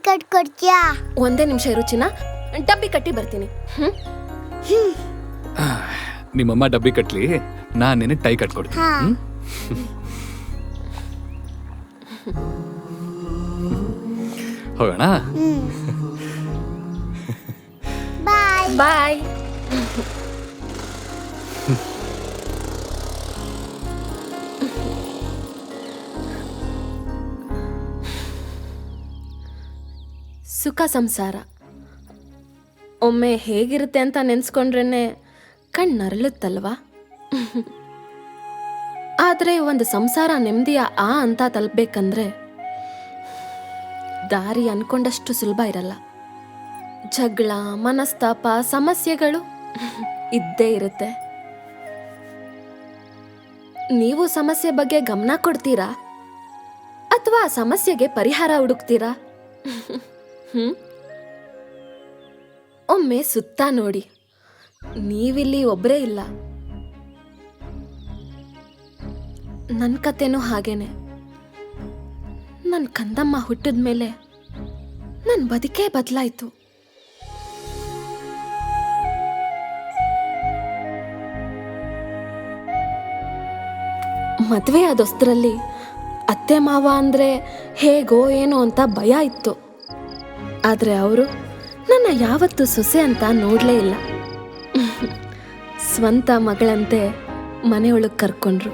ಕಟ್ಕೊಡ್ತೀಯಾ? ಒಂದೇ ನಿಮಿಷ ಇರು ಚಿನ್ನ, ಡಬ್ಬಿ ಕಟ್ಟಿ ಬರ್ತೀನಿ. ನಿಮ್ಮಮ್ಮ ಡಬ್ಬಿ ಕಟ್ಲಿ, ನಾನು ನಿನಗೆ ಟೈ ಕಟ್ಕೊಡ್ತೀನಿ. ಹಾ. ಹೋಗೋಣ. ಬಾಯ್. ಬಾಯ್. ಸುಖ ಸಂಸಾರ ಒಮ್ಮೆ ಹೇಗಿರುತ್ತೆ ಅಂತ ನೆನ್ಸ್ಕೊಂಡ್ರೇನೆ ಕಣ್ಣರಳುತ್ತಲ್ವಾ? ಆದರೆ ಒಂದು ಸಂಸಾರ ನೆಮ್ಮದಿಯ ಆ ಅಂತ ತಲುಪಬೇಕಂದ್ರೆ ದಾರಿ ಅನ್ಕೊಂಡಷ್ಟು ಸುಲಭ ಇರಲ್ಲ. ಜಗಳ, ಮನಸ್ತಾಪ, ಸಮಸ್ಯೆಗಳು ಇದ್ದೇ ಇರುತ್ತೆ. ನೀವು ಸಮಸ್ಯೆ ಬಗ್ಗೆ ಗಮನ ಕೊಡ್ತೀರಾ ಅಥವಾ ಸಮಸ್ಯೆಗೆ ಪರಿಹಾರ ಹುಡುಕ್ತೀರಾ? ಒಮ್ಮೆ ಸುತ್ತ ನೋಡಿ, ನೀವಿಲ್ಲಿ ಒಬ್ಬರೇ ಇಲ್ಲ. ನನ್ನ ಕತೆನೂ ಹಾಗೇನೆ. ನನ್ನ ಕಂದಮ್ಮ ಹುಟ್ಟಿದ ಮೇಲೆ ನನ್ನ ಬದುಕೇ ಬದಲಾಯಿತು. ಮದುವೆ ಆದೊಸ್ತರಲ್ಲಿ ಅತ್ತೆ ಮಾವ ಅಂದರೆ ಹೇಗೋ ಏನೋ ಅಂತ ಭಯ ಇತ್ತು. ಆದರೆ ಅವರು ನನ್ನ ಯಾವತ್ತೂ ಸೊಸೆ ಅಂತ ನೋಡಲೇ ಇಲ್ಲ. ಸ್ವಂತ ಮಗಳಂತೆ ಮನೆಯೊಳಗೆ ಕರ್ಕೊಂಡ್ರು.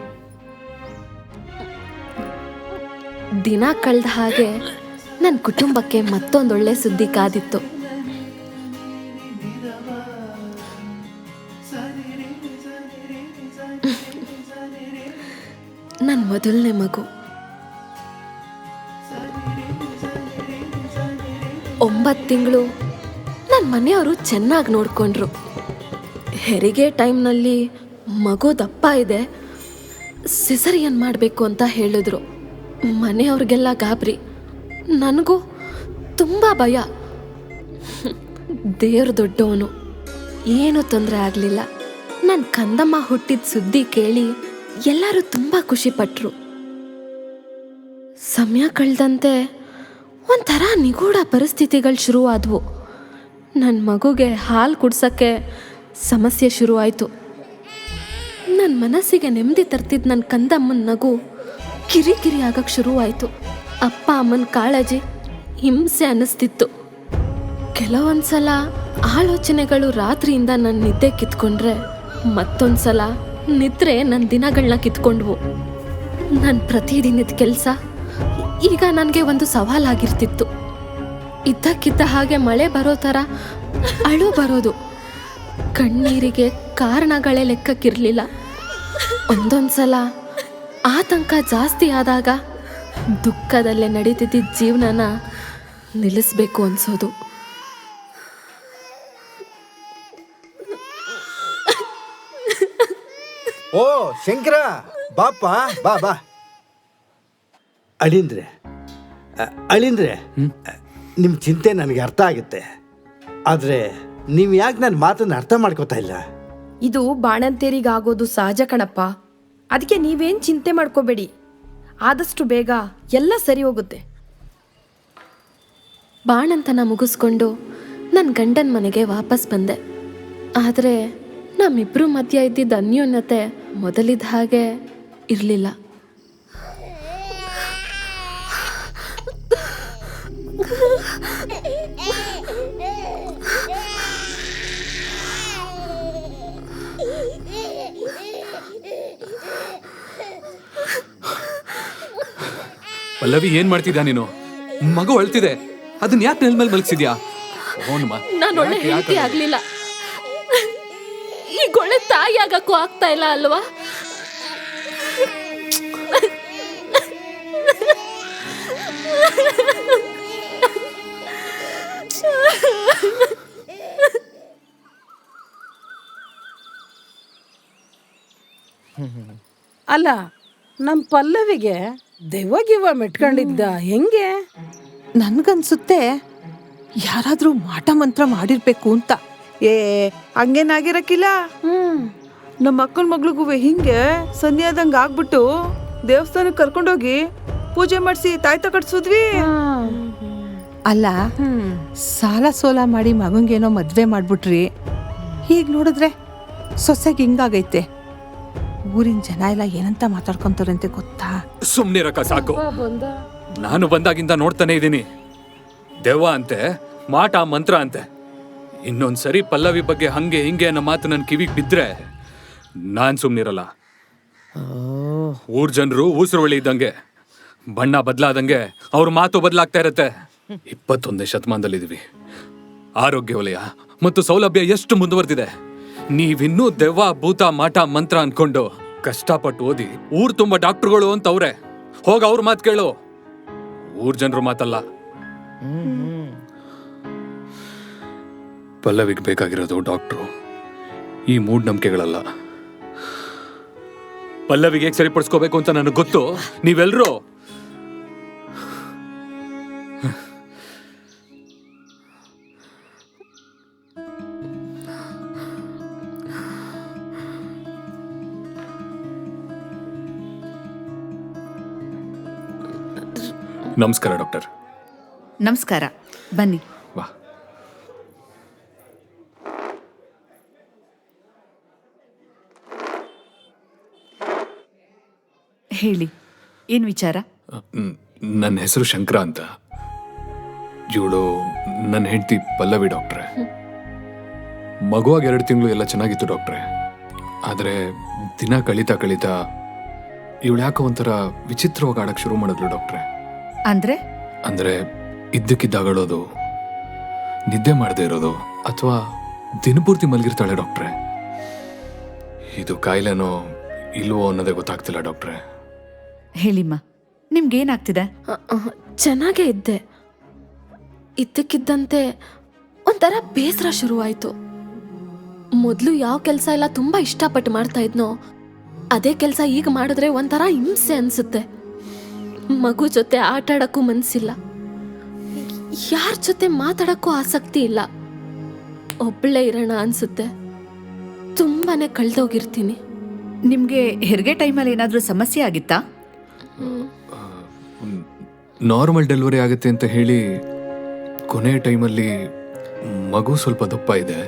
ದಿನ ಕಳೆದ ಹಾಗೆ ನನ್ನ ಕುಟುಂಬಕ್ಕೆ ಮತ್ತೊಂದೊಳ್ಳೆ ಸುದ್ದಿ ಕಾದಿತ್ತು. ನನ್ನ ಮೊದಲನೇ ಮಗು 9 ತಿಂಗಳು ನನ್ನ ಮನೆಯವರು ಚೆನ್ನಾಗಿ ನೋಡಿಕೊಂಡ್ರು. ಹೆರಿಗೆ ಟೈಮ್ನಲ್ಲಿ ಮಗು ದಪ್ಪ ಇದೆ, ಸಿಸರಿಯನ್ ಮಾಡಬೇಕು ಅಂತ ಹೇಳಿದ್ರು. ಮನೆಯವ್ರಿಗೆಲ್ಲ ಗಾಬರಿ, ನನಗೂ ತುಂಬ ಭಯ. ದೇವ್ರ ದೊಡ್ಡವನು, ಏನೂ ತೊಂದರೆ ಆಗಲಿಲ್ಲ. ನನ್ನ ಕಂದಮ್ಮ ಹುಟ್ಟಿದ ಸುದ್ದಿ ಕೇಳಿ ಎಲ್ಲರೂ ತುಂಬ ಖುಷಿಪಟ್ರು. ಸಮಯ ಕಳೆದಂತೆ ಒಂಥರ ನಿಗೂಢ ಪರಿಸ್ಥಿತಿಗಳು ಶುರುವಾದವು. ನನ್ನ ಮಗುಗೆ ಹಾಲು ಕುಡ್ಸೋಕ್ಕೆ ಸಮಸ್ಯೆ ಶುರುವಾಯಿತು. ನನ್ನ ಮನಸ್ಸಿಗೆ ನೆಮ್ಮದಿ ತರ್ತಿದ್ದು ನನ್ನ ಕಂದಮ್ಮನ ನಗು ಕಿರಿಕಿರಿ ಆಗಕ್ಕೆ ಶುರುವಾಯಿತು. ಅಪ್ಪ ಅಮ್ಮನ ಕಾಳಜಿ ಹಿಂಸೆ ಅನ್ನಿಸ್ತಿತ್ತು. ಕೆಲವೊಂದ್ಸಲ ಆಲೋಚನೆಗಳು ರಾತ್ರಿಯಿಂದ ನನ್ನ ನಿದ್ದೆ ಕಿತ್ಕೊಂಡ್ರೆ, ಮತ್ತೊಂದ್ಸಲ ನಿದ್ರೆ ನನ್ನ ದಿನಗಳನ್ನ ಕಿತ್ಕೊಂಡ್ವು. ನನ್ನ ಪ್ರತಿದಿನದ ಕೆಲಸ ಈಗ ನನಗೆ ಒಂದು ಸವಾಲಾಗಿರ್ತಿತ್ತು. ಇದ್ದಕ್ಕಿದ್ದ ಹಾಗೆ ಮಳೆ ಬರೋ ಥರ ಅಳು ಬರೋದು. ಕಣ್ಣೀರಿಗೆ ಕಾರಣಗಳೇ ಲೆಕ್ಕಕ್ಕಿರಲಿಲ್ಲ. ಒಂದೊಂದ್ಸಲ ಆತಂಕ ಜಾಸ್ತಿ ಆದಾಗ ದುಃಖದಲ್ಲೇ ನಡೀತಿದ್ದ ಜೀವನನ ನಿಲ್ಲಿಸ್ಬೇಕು ಅನ್ಸೋದು. ಓ ಶಂಕರ, ಬಾಪ, ಬಾ ಬಾ. ಅಳಿಂದ್ರೆ ನಿಮ್ಮ ಚಿಂತೆ ನನಗೆ ಅರ್ಥ ಆಗುತ್ತೆ. ಆದರೆ ನೀವು ಯಾಕೆ ನನ್ನ ಮಾತನ್ನು ಅರ್ಥ ಮಾಡ್ಕೋತಾ ಇಲ್ಲ? ಇದು ಬಾಣಂತೇರಿಗಾಗೋದು ಸಹಜ ಕಣಪ್ಪ. ಅದಕ್ಕೆ ನೀವೇನು ಚಿಂತೆ ಮಾಡ್ಕೋಬೇಡಿ, ಆದಷ್ಟು ಬೇಗ ಎಲ್ಲ ಸರಿ ಹೋಗುತ್ತೆ. ಬಾಣಂತನ ಮುಗಿಸ್ಕೊಂಡು ನನ್ನ ಗಂಡನ ಮನೆಗೆ ವಾಪಸ್ ಬಂದೆ. ಆದರೆ ನಮ್ಮಿಬ್ಬರು ಮಧ್ಯ ಇದ್ದಿದ್ದ ಅನ್ಯೋನ್ಯತೆ ಮೊದಲಿದ್ದ ಹಾಗೆ ಇರಲಿಲ್ಲ. ಪಲ್ಲವಿ, ಏನ್ ಮಾಡ್ತಿದ್ಯಾ ನೀನು? ಮಗು ಅಳ್ತಿದೆ, ಅದನ್ನ ಯಾಕೆ ನೆಲ ಮೇಲೆ ಮಲಗಿಸಿದ್ಯಾ? ನಾನು ಒಳ್ಳೆ ಹೆಂಡತಿ ಆಗ್ಲಿಲ್ಲ, ಈಗ ಒಳ್ಳೆ ತಾಯಿ ಆಗಕ್ಕೂ ಆಗ್ತಾ ಇಲ್ಲ ಅಲ್ವಾ? ಅಲ್ಲ, ನಮ್ಮ ಪಲ್ಲವಿಗೆ ದೆವ್ವ ಮೆಟ್ಕೊಂಡಿದ್ದ ಹೆಂಗೆ? ನನ್ಗನ್ಸುತ್ತೆ ಯಾರಾದ್ರೂ ಮಾಟ ಮಂತ್ರ ಮಾಡಿರ್ಬೇಕು ಅಂತ. ಹಂಗೇನಾಗಿರಕ್ಕಿಲ್ಲ. ನಮ್ಮ ಅಕ್ಕನ ಮಗಳಿಗೂ ಹಿಂಗೆ ಸನ್ಯಾದಂಗ ಆಗ್ಬಿಟ್ಟು ದೇವಸ್ಥಾನಕ್ಕೆ ಕರ್ಕೊಂಡೋಗಿ ಪೂಜೆ ಮಾಡಿಸಿ ತಾಯ್ತ ಕಟ್ಸಿದ್ವಿ. ಅಲ್ಲ ಸಾಲ ಸೋಲ ಮಾಡಿ ಮಗಂಗೇನೋ ಮದ್ವೆ ಮಾಡ್ಬಿಟ್ರಿ. ಹೀಗೆ ನೋಡಿದ್ರೆ ಸೊಸೆಗೆ ಹಿಂಗಾಗೈತೆ. ಊರಿನ ಜನ ಎಲ್ಲ ಏನಂತ ಮಾತಾಡ್ಕೊಂತಾರಂತೆ ಗೊತ್ತಾ? ಸುಮ್ನಿರಕ್ಕ ಸಾಕು. ನಾನು ಬಂದಾಗಿಂದ ನೋಡ್ತಾನೆ ಇದ್ದೀನಿ. ದೆವ್ವ ಅಂತೆ, ಮಾಟ ಮಂತ್ರ ಅಂತೆ. ಇನ್ನೊಂದ್ಸರಿ ಪಲ್ಲವಿ ಬಗ್ಗೆ ಹಂಗೆ ಹಿಂಗೆ ಅನ್ನೋ ಮಾತು ನನ್ನ ಕಿವಿಗೆ ಬಿದ್ರೆ ನಾನ್ ಸುಮ್ನಿರಲ್ಲ. ಊರ್ ಜನರು ಊಸುರುಳಿ ಇದ್ದಂಗೆ, ಬಣ್ಣ ಬದಲಾದಂಗೆ ಅವ್ರ ಮಾತು ಬದಲಾಗ್ತಾ ಇರತ್ತೆ. 21ನೇ ಶತಮಾನದಲ್ಲಿದ್ದೀವಿ. ಆರೋಗ್ಯ ವಲಯ ಮತ್ತು ಸೌಲಭ್ಯ ಎಷ್ಟು ಮುಂದುವರೆದಿದೆ. ನೀವಿನ್ನೂ ದೆವ್ವ ಭೂತ ಮಾಟ ಮಂತ್ರ ಅನ್ಕೊಂಡು ಕಷ್ಟಪಟ್ಟು ಓದಿ ಊರ್ ತುಂಬಾ ಡಾಕ್ಟರ್ಗಳು ಅಂತವ್ರೆ. ಹೋಗ ಅವ್ರ ಮಾತು ಕೇಳು, ಊರ್ ಜನರು ಮಾತಲ್ಲ. ಪಲ್ಲವಿಗೆ ಬೇಕಾಗಿರೋದು ಡಾಕ್ಟ್ರು, ಈ ಮೂಢನಂಬಿಕೆಗಳಲ್ಲ. ಪಲ್ಲವಿಗೆ ಹೇಗೆ ಸರಿಪಡಿಸ್ಕೋಬೇಕು ಅಂತ ನನಗೆ ಗೊತ್ತು. ನೀವೆಲ್ಲರೂ ನಮಸ್ಕಾರ ಡಾಕ್ಟರ್. ನಮಸ್ಕಾರ, ಬನ್ನಿ. ವಾ. ಹೇಳಿ, ಏನ್ ವಿಚಾರ? ನನ್ನ ಹೆಸರು ಶಂಕರ ಅಂತ. ಇವಳು ನನ್ನ ಹೆಂಡತಿ ಪಲ್ಲವಿ ಡಾಕ್ಟ್ರೆ. ಮಗುವಾಗ 2 ತಿಂಗಳು ಎಲ್ಲ ಚೆನ್ನಾಗಿತ್ತು ಡಾಕ್ಟ್ರೆ. ಆದರೆ ದಿನ ಕಳೀತಾ ಕಳೀತಾ ಇವಳು ಯಾಕೋ ಒಂಥರ ವಿಚಿತ್ರವಾಗಿ ಆಡಕ್ಕೆ ಶುರು ಮಾಡಿದ್ಲು ಡಾಕ್ಟ್ರೆ. ಅಂದ್ರೆ ಇದ್ದಕ್ಕಿದ್ದಾಗಳೋದು, ನಿದ್ದೆ ಮಾಡದೇ ಇರೋದು, ಅಥವಾ ದಿನಪೂರ್ತಿ ಮಲಗಿರ್ತಾಳೆ ಡಾಕ್ಟ್ರೆ. ಇದು ಕಾಯಿಲೆನೋ ಇಲ್ವೋ ಅನ್ನೋದೇ ಗೊತ್ತಾಗ್ತಿಲ್ಲ ಡಾಕ್ಟ್ರೆ. ಹೇಳಿಮ್ಮ, ನಿಮ್ಗೇನಾಗ್ತಿದೆ? ಚೆನ್ನಾಗೇ ಇದ್ದೆ. ಇದ್ದಕ್ಕಿದ್ದಂತೆ ಒಂಥರ ಬೇಸರ ಶುರುವಾಯ್ತು. ಮೊದಲು ಯಾವ ಕೆಲಸ ಎಲ್ಲ ತುಂಬಾ ಇಷ್ಟಪಟ್ಟು ಮಾಡ್ತಾ ಇದ್ನೋ ಅದೇ ಕೆಲಸ ಈಗ ಮಾಡಿದ್ರೆ ಒಂಥರ ಹಿಂಸೆ ಅನ್ಸುತ್ತೆ. ಮಗು ಜೊತೆ ಆಟ ಆಡಕ್ಕೂ ಮನ್ಸಿಲ್ಲ, ಯಾರ ಜೊತೆ ಮಾತಾಡಕ್ಕೂ ಆಸಕ್ತಿ ಇಲ್ಲ. ಒಬ್ಬಳೇ ಇರೋಣ ಅನ್ಸುತ್ತೆ. ತುಂಬಾನೇ ಕಳ್ದೋಗಿರ್ತೀನಿ. ನಿಮ್ಗೆ ಹೆರಿಗೆ ಟೈಮಲ್ಲಿ ಏನಾದ್ರೂ ಸಮಸ್ಯೆ ಆಗಿತ್ತಾ? ನಾರ್ಮಲ್ ಡೆಲಿವರಿ ಆಗುತ್ತೆ ಅಂತ ಹೇಳಿ ಕೊನೆ ಟೈಮಲ್ಲಿ ಮಗು ಸ್ವಲ್ಪ ದಪ್ಪ ಇದೆ,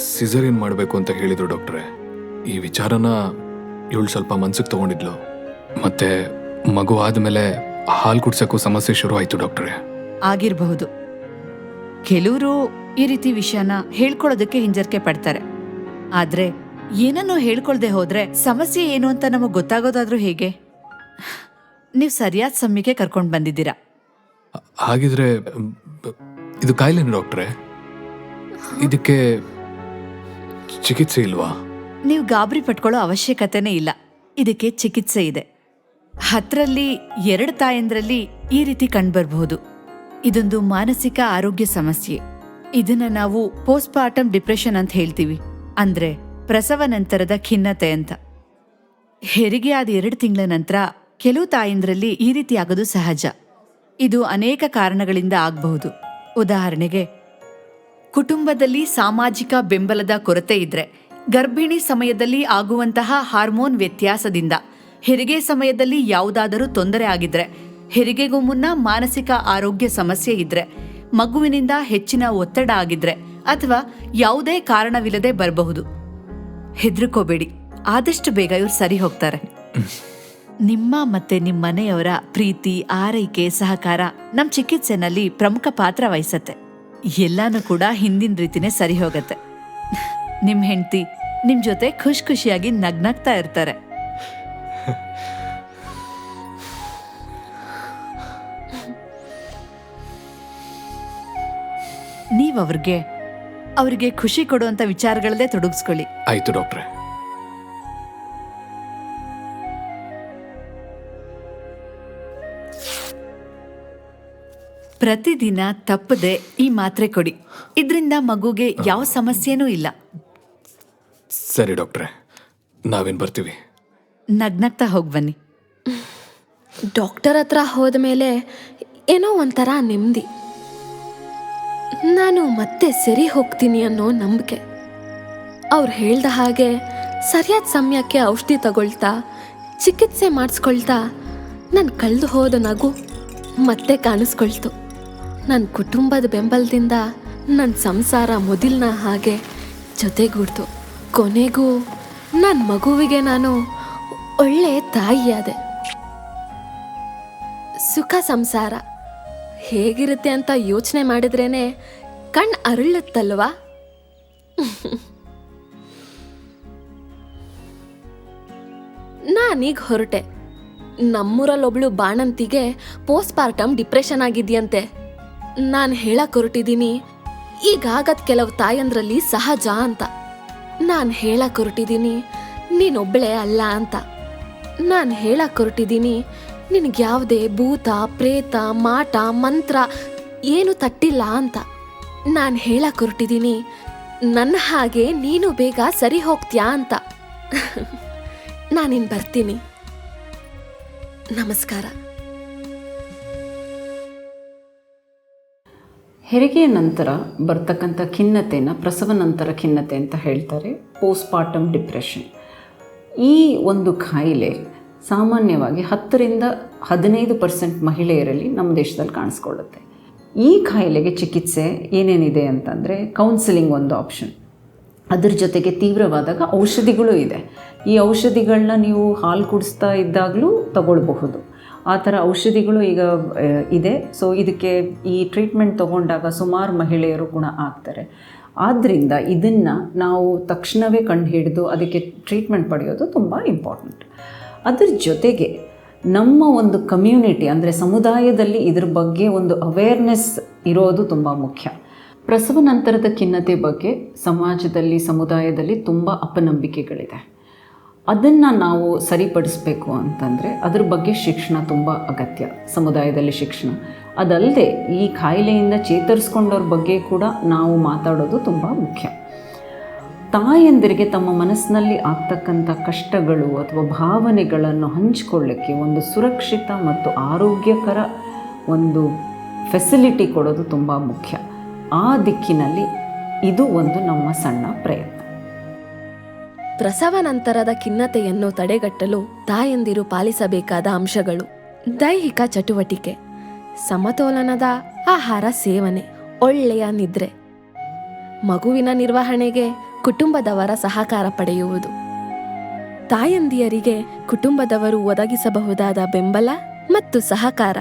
ಸಿಸರಿನ್ ಮಾಡಬೇಕು ಅಂತ ಹೇಳಿದ್ರು ಡಾಕ್ಟ್ರೆ. ಈ ವಿಚಾರನ ಇವಳು ಸ್ವಲ್ಪ ಮನ್ಸಿಗೆ ತಗೊಂಡಿದ್ಲು. ಮತ್ತೆ ಮಗು ಆದಮೇಲೆ ಹಾಲು ಕುಡ್ಸಕ್ಕೂ ಸಮಸ್ಯೆ ಶುರು ಆಯ್ತು ಡಾಕ್ಟ್ರೆ. ಆಗಿರಬಹುದು. ಕೆಲವರು ಈ ರೀತಿ ವಿಷಯನ ಹೇಳ್ಕೊಳ್ಳೋದಕ್ಕೆ ಹಿಂಜರಿಕೆ ಪಡ್ತಾರೆ. ಆದ್ರೆ ಏನನ್ನೂ ಹೇಳ್ಕೊಳ್ದೆ ಹೋದ್ರೆ ಸಮಸ್ಯೆ ಏನು ಅಂತ ನಮಗ್ ಗೊತ್ತಾಗೋದಾದ್ರೂ ಹೇಗೆ? ನೀವು ಸರಿಯಾದ ಸಮಯಕ್ಕೆ ಕರ್ಕೊಂಡು ಬಂದಿದ್ದೀರಾ. ಹಾಗಿದ್ರೆ ಇದು ಕಾಯಿಲೆನ ಡಾಕ್ಟ್ರೆ? ಇದಕ್ಕೆ ಚಿಕಿತ್ಸೆ ಇಲ್ವಾ? ನೀವು ಗಾಬರಿ ಪಟ್ಕೊಳ್ಳೋ ಅವಶ್ಯಕತೆನೇ ಇಲ್ಲ. ಇದಕ್ಕೆ ಚಿಕಿತ್ಸೆ ಇದೆ. 10ರಲ್ಲಿ 2 ತಾಯಂದ್ರಲ್ಲಿ ಈ ರೀತಿ ಕಂಡುಬರಬಹುದು. ಇದೊಂದು ಮಾನಸಿಕ ಆರೋಗ್ಯ ಸಮಸ್ಯೆ. ಇದನ್ನ ನಾವು ಪೋಸ್ಟ್ಪಾರ್ಟಮ್ ಡಿಪ್ರೆಷನ್ ಅಂತ ಹೇಳ್ತೀವಿ. ಅಂದ್ರೆ ಪ್ರಸವ ನಂತರದ ಖಿನ್ನತೆ ಅಂತ. ಹೆರಿಗೆ ಆದ 2 ತಿಂಗಳ ನಂತರ ಕೆಲವು ತಾಯಂದ್ರಲ್ಲಿ ಈ ರೀತಿ ಆಗೋದು ಸಹಜ. ಇದು ಅನೇಕ ಕಾರಣಗಳಿಂದ ಆಗಬಹುದು. ಉದಾಹರಣೆಗೆ, ಕುಟುಂಬದಲ್ಲಿ ಸಾಮಾಜಿಕ ಬೆಂಬಲದ ಕೊರತೆ ಇದ್ರೆ, ಗರ್ಭಿಣಿ ಸಮಯದಲ್ಲಿ ಆಗುವಂತಹ ಹಾರ್ಮೋನ್ ವ್ಯತ್ಯಾಸದಿಂದ, ಹೆರಿಗೆ ಸಮಯದಲ್ಲಿ ಯಾವುದಾದರೂ ತೊಂದರೆ ಆಗಿದ್ರೆ, ಹೆರಿಗೆಗೂ ಮುನ್ನ ಮಾನಸಿಕ ಆರೋಗ್ಯ ಸಮಸ್ಯೆ ಇದ್ರೆ, ಮಗುವಿನಿಂದ ಹೆಚ್ಚಿನ ಒತ್ತಡ ಆಗಿದ್ರೆ, ಅಥವಾ ಯಾವುದೇ ಕಾರಣವಿಲ್ಲದೆ ಬರಬಹುದು. ಹೆದರ್ಕೋಬೇಡಿ, ಆದಷ್ಟು ಬೇಗ ಇವ್ರು ಸರಿ ಹೋಗ್ತಾರೆ. ನಿಮ್ಮ ಮತ್ತೆ ನಿಮ್ಮ ಮನೆಯವರ ಪ್ರೀತಿ, ಆರೈಕೆ, ಸಹಕಾರ ನಮ್ಮ ಚಿಕಿತ್ಸೆನಲ್ಲಿ ಪ್ರಮುಖ ಪಾತ್ರ ವಹಿಸತ್ತೆ. ಎಲ್ಲಾನು ಕೂಡ ಹಿಂದಿನ ರೀತಿನೇ ಸರಿ ಹೋಗತ್ತೆ. ನಿಮ್ ಹೆಂಡತಿ ನಿಮ್ ಜೊತೆ ಖುಷಿಯಾಗಿ ನಗ್ನಗ್ತಾ ಇರ್ತಾರೆ. ನೀವ್ ಅವ್ರಿಗೆ ಖುಷಿ ಕೊಡುವಂತ ವಿಚಾರಗಳಲ್ಲೇ ತೊಡಗಿಸ್ಕೊಳ್ಳಿ. ಆಯ್ತು ಡಾಕ್ಟ್ರೆ. ಪ್ರತಿದಿನ ತಪ್ಪದೆ ಈ ಮಾತ್ರೆ ಕೊಡಿ. ಇದರಿಂದ ಮಗುಗೆ ಯಾವ ಸಮಸ್ಯೆನೂ ಇಲ್ಲ. ಸರಿ ಡಾಕ್ಟ್ರೆ, ನಾವೇನ್ ಬರ್ತೀವಿ. ನಗ್ನಗ್ತಾ ಹೋಗಿ ಬನ್ನಿ. ಡಾಕ್ಟರ್ ಹತ್ರ ಹೋದ್ಮೇಲೆ ಏನೋ ಒಂಥರ ನೆಮ್ಮದಿ. ನಾನು ಮತ್ತೆ ಸರಿ ಹೋಗ್ತೀನಿ ಅನ್ನೋ ನಂಬಿಕೆ. ಅವ್ರು ಹೇಳ್ದ ಹಾಗೆ ಸರಿಯಾದ ಸಮಯಕ್ಕೆ ಔಷಧಿ ತಗೊಳ್ತಾ ಚಿಕಿತ್ಸೆ ಮಾಡಿಸ್ಕೊಳ್ತಾ ನನ್ನ ಕಳೆದು ಹೋದ ನಗು ಮತ್ತೆ ಕಾಣಿಸ್ಕೊಳ್ತು. ನನ್ನ ಕುಟುಂಬದ ಬೆಂಬಲದಿಂದ ನನ್ನ ಸಂಸಾರ ಮೊದಲಿನ ಹಾಗೆ ಜೊತೆಗೂಡ್ತು. ಕೊನೆಗೂ ನನ್ನ ಮಗುವಿಗೆ ನಾನು ಒಳ್ಳೆ ತಾಯಿಯಾದೆ. ಸುಖ ಸಂಸಾರ ಹೇಗಿರುತ್ತೆ ಅಂತ ಯೋಚನೆ ಮಾಡಿದ್ರೇನೆ ಕಣ್ಣು ಅರಳುತ್ತಲ್ವಾ? ನಾನೀಗ ಹೊರಟೆ. ನಮ್ಮೂರಲ್ಲೊಬ್ಳು ಬಾಣಂತಿಗೆ ಪೋಸ್ಟ್ ಪಾರ್ಟಮ್ ಡಿಪ್ರೆಷನ್ ಆಗಿದ್ಯಂತೆ. ನಾನು ಹೇಳಕ್ ಹೊರಟಿದ್ದೀನಿ, ಈಗಾಗದ್ ಕೆಲವು ತಾಯಂದ್ರಲ್ಲಿ ಸಹಜ ಅಂತ. ನಾನು ಹೇಳಕ್ ಹೊರಟಿದ್ದೀನಿ, ನೀನೊಬ್ಳೆ ಅಲ್ಲ ಅಂತ. ನಾನು ಹೇಳಕ್ ಹೊರಟಿದ್ದೀನಿ, ನಿನಗ್ಯಾವುದೇ ಭೂತ ಪ್ರೇತ ಮಾಟ ಮಂತ್ರ ಏನು ತಟ್ಟಿಲ್ಲ ಅಂತ. ನಾನು ಹೇಳಕ್ ಹೊರಟಿದ್ದೀನಿ, ನನ್ನ ಹಾಗೆ ನೀನು ಬೇಗ ಸರಿ ಹೋಗ್ತೀಯಾ ಅಂತ. ನಾನಿನ್ ಬರ್ತೀನಿ. ನಮಸ್ಕಾರ. ಹೆರಿಗೆಯ ನಂತರ ಬರ್ತಕ್ಕಂಥ ಖಿನ್ನತೆನ ಪ್ರಸವ ನಂತರ ಖಿನ್ನತೆ ಅಂತ ಹೇಳ್ತಾರೆ, ಪೋಸ್ಟ್ಪಾರ್ಟಮ್ ಡಿಪ್ರೆಷನ್. ಈ ಒಂದು ಕಾಯಿಲೆ ಸಾಮಾನ್ಯವಾಗಿ 10-15% ಮಹಿಳೆಯರಲ್ಲಿ ನಮ್ಮ ದೇಶದಲ್ಲಿ ಕಾಣಿಸ್ಕೊಳ್ಳುತ್ತೆ. ಈ ಕಾಯಿಲೆಗೆ ಚಿಕಿತ್ಸೆ ಏನೇನಿದೆ ಅಂತಂದರೆ, ಕೌನ್ಸಿಲಿಂಗ್ ಒಂದು ಆಪ್ಷನ್. ಅದ್ರ ಜೊತೆಗೆ ತೀವ್ರವಾದಾಗ ಔಷಧಿಗಳು ಇದೆ. ಈ ಔಷಧಿಗಳನ್ನ ನೀವು ಹಾಲು ಕುಡಿಸ್ತಾ ಇದ್ದಾಗಲೂ ತಗೊಳ್ಬಹುದು. ಆ ಥರ ಔಷಧಿಗಳು ಈಗ ಇದೆ. ಸೊ ಇದಕ್ಕೆ ಈ ಟ್ರೀಟ್ಮೆಂಟ್ ತೊಗೊಂಡಾಗ ಸುಮಾರು ಮಹಿಳೆಯರು ಗುಣ ಆಗ್ತಾರೆ. ಆದ್ದರಿಂದ ಇದನ್ನು ನಾವು ತಕ್ಷಣವೇ ಕಂಡುಹಿಡಿದು ಅದಕ್ಕೆ ಟ್ರೀಟ್ಮೆಂಟ್ ಪಡೆಯೋದು ತುಂಬ ಇಂಪಾರ್ಟೆಂಟ್. ಅದ್ರ ಜೊತೆಗೆ ನಮ್ಮ ಒಂದು ಕಮ್ಯುನಿಟಿ ಅಂದರೆ ಸಮುದಾಯದಲ್ಲಿ ಇದ್ರ ಬಗ್ಗೆ ಒಂದು ಅವೇರ್ನೆಸ್ ಇರೋದು ತುಂಬ ಮುಖ್ಯ. ಪ್ರಸವ ನಂತರದ ಖಿನ್ನತೆ ಬಗ್ಗೆ ಸಮಾಜದಲ್ಲಿ ಸಮುದಾಯದಲ್ಲಿ ತುಂಬ ಅಪನಂಬಿಕೆಗಳಿದೆ. ಅದನ್ನು ನಾವು ಸರಿಪಡಿಸಬೇಕು ಅಂತಂದರೆ ಅದ್ರ ಬಗ್ಗೆ ಶಿಕ್ಷಣ ತುಂಬ ಅಗತ್ಯ, ಸಮುದಾಯದಲ್ಲಿ ಶಿಕ್ಷಣ. ಅದಲ್ಲದೆ ಈ ಕಾಯಿಲೆಯಿಂದ ಚೇತರಿಸ್ಕೊಂಡವ್ರ ಬಗ್ಗೆ ಕೂಡ ನಾವು ಮಾತಾಡೋದು ತುಂಬ ಮುಖ್ಯ. ತಾಯಂದಿರಿಗೆ ತಮ್ಮ ಮನಸ್ಸಿನಲ್ಲಿ ಆಗ್ತಕ್ಕಂಥ ಕಷ್ಟಗಳು ಅಥವಾ ಭಾವನೆಗಳನ್ನು ಹಂಚಿಕೊಳ್ಳಿಕ್ಕೆ ಒಂದು ಸುರಕ್ಷಿತ ಮತ್ತು ಆರೋಗ್ಯಕರ ಒಂದು ಫೆಸಿಲಿಟಿ ಕೊಡೋದು ತುಂಬ ಮುಖ್ಯ. ಆ ದಿಕ್ಕಿನಲ್ಲಿ ಇದು ಒಂದು ನಮ್ಮ ಸಣ್ಣ ಪ್ರಯತ್ನ. ಪ್ರಸವ ನಂತರದ ಖಿನ್ನತೆಯನ್ನು ತಡೆಗಟ್ಟಲು ತಾಯಂದಿರು ಪಾಲಿಸಬೇಕಾದ ಅಂಶಗಳು: ದೈಹಿಕ ಚಟುವಟಿಕೆ, ಸಮತೋಲನದ ಆಹಾರ ಸೇವನೆ, ಒಳ್ಳೆಯ ನಿದ್ರೆ, ಮಗುವಿನ ನಿರ್ವಹಣೆಗೆ ಕುಟುಂಬದವರ ಸಹಕಾರ ಪಡೆಯುವುದು. ತಾಯಂದಿಯರಿಗೆ ಕುಟುಂಬದವರು ಒದಗಿಸಬಹುದಾದ ಬೆಂಬಲ ಮತ್ತು ಸಹಕಾರ.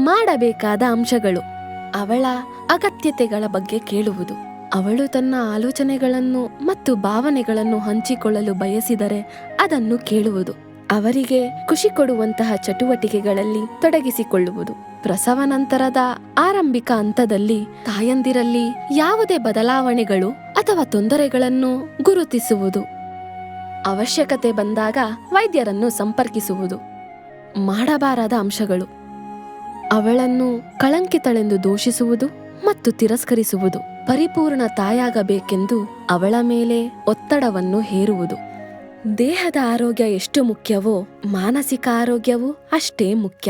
ಮಾಡಬೇಕಾದ ಅಂಶಗಳು: ಅವಳ ಅಗತ್ಯತೆಗಳ ಬಗ್ಗೆ ಕೇಳುವುದು. ಅವಳು ತನ್ನ ಆಲೋಚನೆಗಳನ್ನು ಮತ್ತು ಭಾವನೆಗಳನ್ನು ಹಂಚಿಕೊಳ್ಳಲು ಬಯಸಿದರೆ ಅದನ್ನು ಕೇಳುವುದು. ಅವರಿಗೆ ಖುಷಿ ಕೊಡುವಂತಹ ಚಟುವಟಿಕೆಗಳಲ್ಲಿ ತೊಡಗಿಸಿಕೊಳ್ಳುವುದು. ಪ್ರಸವ ನಂತರದ ಆರಂಭಿಕ ಹಂತದಲ್ಲಿ ತಾಯಂದಿರಲ್ಲಿ ಯಾವುದೇ ಬದಲಾವಣೆಗಳು ಅಥವಾ ತೊಂದರೆಗಳನ್ನು ಗುರುತಿಸುವುದು. ಅವಶ್ಯಕತೆ ಬಂದಾಗ ವೈದ್ಯರನ್ನು ಸಂಪರ್ಕಿಸುವುದು. ಮಾಡಬಾರದ ಅಂಶಗಳು: ಅವಳನ್ನು ಕಳಂಕಿತಳೆಂದು ದೂಷಿಸುವುದು ಮತ್ತು ತಿರಸ್ಕರಿಸುವುದು. ಪರಿಪೂರ್ಣ ತಾಯಾಗಬೇಕೆಂದು ಅವಳ ಮೇಲೆ ಒತ್ತಡವನ್ನು ಹೇರುವುದು. ದೇಹದ ಆರೋಗ್ಯ ಎಷ್ಟು ಮುಖ್ಯವೋ ಮಾನಸಿಕ ಆರೋಗ್ಯವೂ ಅಷ್ಟೇ ಮುಖ್ಯ.